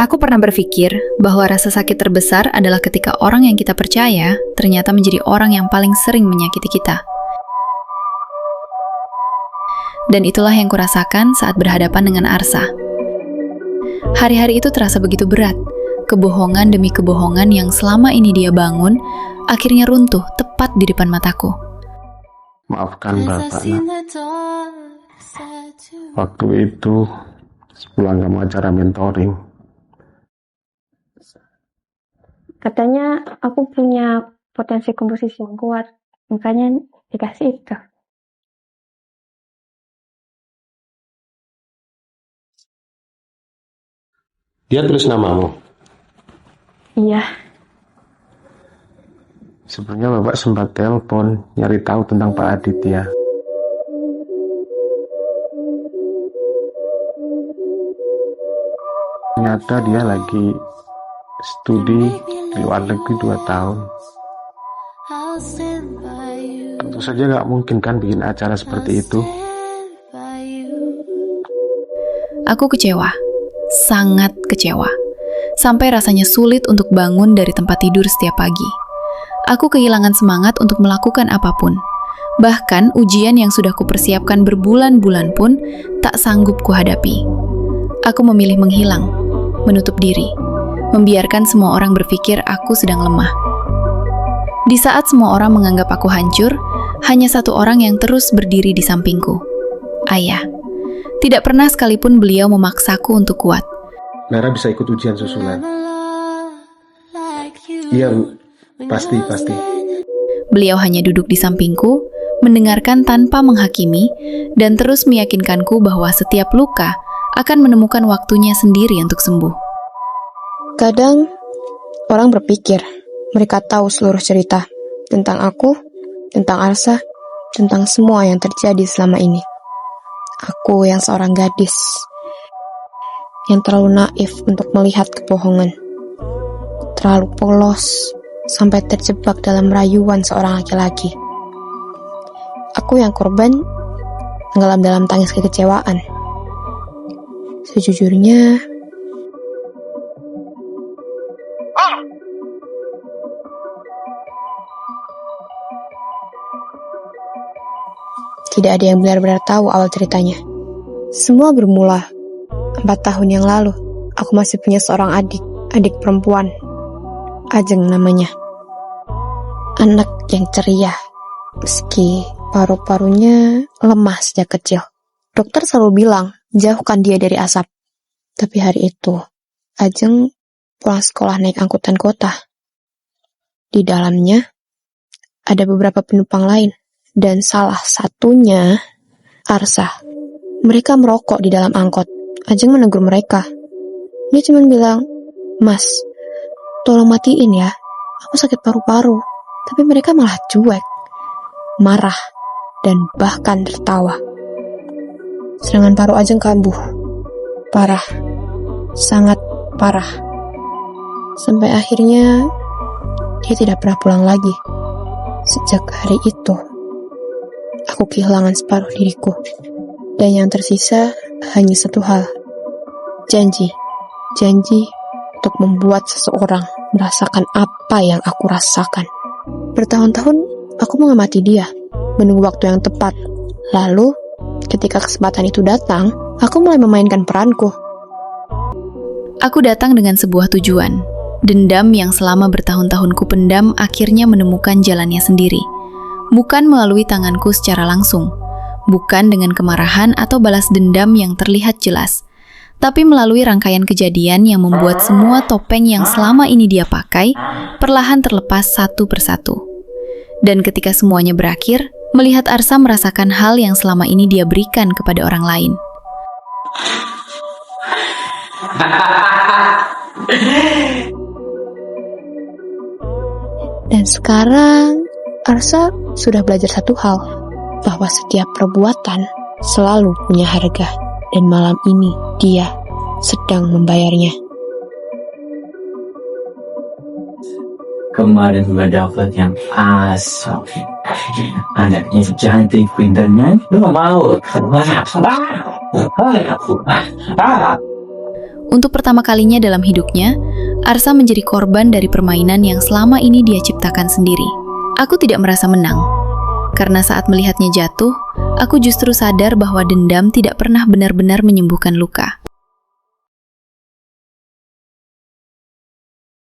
Aku pernah berpikir bahwa rasa sakit terbesar adalah ketika orang yang kita percaya ternyata menjadi orang yang paling sering menyakiti kita. Dan itulah yang kurasakan saat berhadapan dengan Arsa. Hari-hari itu terasa begitu berat. Kebohongan demi kebohongan yang selama ini dia bangun, akhirnya runtuh tepat di depan mataku. Maafkan Bapak, Nak. Waktu itu, sepulang kamu acara mentoring, katanya aku punya potensi komposisi yang kuat, makanya dikasih itu. dia tulis namamu. Iya, Sebelumnya Bapak sempat telepon nyari tahu tentang Pak Aditya. Ternyata dia lagi studi di luar negeri 2 tahun. Tentu saja nggak mungkin kan bikin acara seperti itu. Aku kecewa, sangat kecewa. Sampai rasanya sulit untuk bangun dari tempat tidur setiap pagi. Aku kehilangan semangat untuk melakukan apapun. Bahkan ujian yang sudah kupersiapkan berbulan-bulan pun tak sanggup kuhadapi. Aku memilih menghilang, menutup diri, membiarkan semua orang berpikir aku sedang lemah. Di saat semua orang menganggap aku hancur, hanya satu orang yang terus berdiri di sampingku. Ayah. Tidak pernah sekalipun beliau memaksaku untuk kuat. Nara bisa ikut ujian susulan. Iya, Bu. Pasti. Beliau hanya duduk di sampingku, mendengarkan tanpa menghakimi, dan terus meyakinkanku bahwa setiap luka akan menemukan waktunya sendiri untuk sembuh. kadang orang berpikir mereka tahu seluruh cerita tentang aku, tentang Arsa, tentang semua yang terjadi selama ini. Aku yang seorang gadis, yang terlalu naif untuk melihat kebohongan, terlalu polos sampai terjebak dalam rayuan seorang laki-laki. Aku yang korban, tenggelam dalam tangis kekecewaan. Sejujurnya, tidak ada yang benar-benar tahu awal ceritanya. Semua bermula 4 tahun yang lalu. Aku masih punya seorang adik perempuan. Ajeng namanya. Anak yang ceria, meski paru-parunya lemah sejak kecil. Dokter selalu bilang, jauhkan dia dari asap. Tapi hari itu, Ajeng pulang sekolah naik angkutan kota. Di dalamnya, ada beberapa penumpang lain. Dan salah satunya, Arsa. Mereka merokok di dalam angkot. Ajeng menegur mereka. Dia cuma bilang, "Mas, tolong matiin ya. Aku sakit paru-paru." Tapi mereka malah cuek, marah, dan bahkan tertawa. Serangan paru Ajeng kambuh. Parah. Sangat parah. Sampai akhirnya, dia tidak pernah pulang lagi. Sejak hari itu, aku kehilangan separuh diriku. Dan yang tersisa hanya satu hal. Janji untuk membuat seseorang merasakan apa yang aku rasakan. Bertahun-tahun aku mengamati dia, menunggu waktu yang tepat. Lalu, ketika kesempatan itu datang, aku mulai memainkan peranku. Aku datang dengan sebuah tujuan. Dendam yang selama bertahun-tahun ku pendam akhirnya menemukan jalannya sendiri. Bukan melalui tanganku secara langsung. Bukan dengan kemarahan atau balas dendam yang terlihat jelas. Tapi melalui rangkaian kejadian yang membuat semua topeng yang selama ini dia pakai perlahan terlepas satu persatu. Dan ketika semuanya berakhir, melihat Arsa merasakan hal yang selama ini dia berikan kepada orang lain. Dan sekarang, Arsa sudah belajar satu hal, bahwa setiap perbuatan selalu punya harga, dan malam ini dia sedang membayarnya. Kemarin gue dapet yang asal, anaknya cantik, pintarnya, lu gak mau. Untuk pertama kalinya dalam hidupnya, Arsa menjadi korban dari permainan yang selama ini dia ciptakan sendiri. Aku tidak merasa menang, karena saat melihatnya jatuh, aku justru sadar bahwa dendam tidak pernah benar-benar menyembuhkan luka.